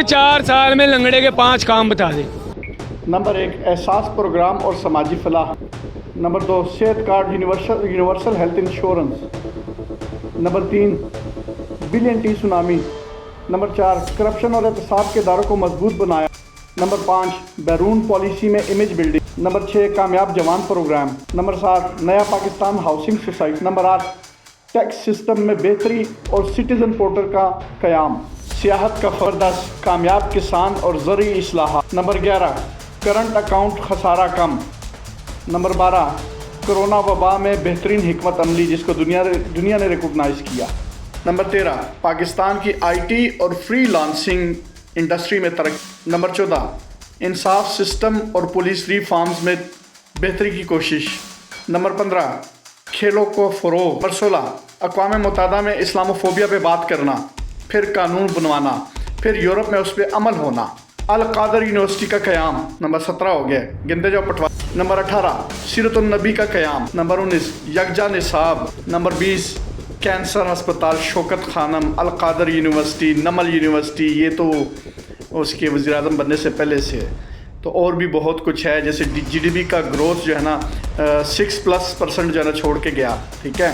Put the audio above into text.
4 साल में लंगड़े के 5 काम बता दें। नंबर 1 एहसास प्रोग्राम और समाजी फलाह। नंबर 2 सेहत card universal health insurance. Number 3 billion T tsunami. Number 4 corruption और एहतसाब के दायरों को मजबूत बनाया। नंबर 5 बैरून पॉलिसी में इमेज बिल्डिंग। नंबर 6 कामयाब जवान प्रोग्राम। नंबर 7 नया Pakistan housing society. Number 8 tax system में बेहतरी और सिटीजन पोर्टल का क़याम। सियाहत का फरदस कामयाब किसान और ज़रूरी इस्लाहात। नंबर 11 करंट अकाउंट खसारा कम। नंबर 12 कोरोना वबा में बेहतरीन हिकमत अमली जिसको दुनिया ने रिकॉग्नाइज़ किया। नंबर 13 पाकिस्तान की आईटी और फ्री लांसिंग इंडस्ट्री में तरक्की। नंबर 14 इंसाफ सिस्टम और पुलिस रिफॉर्म्स में बेहतरी की कोशिश। नंबर 15 खेलों को फ़रोग़। नंबर 16 अक़वाम मुत्तहिदा में इस्लामोफोबिया पे बात करना, फिर कानून बनवाना, फिर यूरोप में उस पर अमल होना। अल कादर यूनिवर्सिटी का क़याम। नंबर 17 हो गया गिनते जाओ पटवा। नंबर 18 सीरतुन नबी का क़याम। नंबर 19 यकजा निसाब। नंबर 20 कैंसर अस्पताल शौकत खानम। अल कादर यूनिवर्सिटी, नमल यूनिवर्सिटी, ये तो उसके वज़ीर-ए-आज़म बनने से पहले से है। तो और भी बहुत कुछ है, जैसे GDP का ग्रोथ जो है ना 6+% जो है ना छोड़ के गया। ठीक है।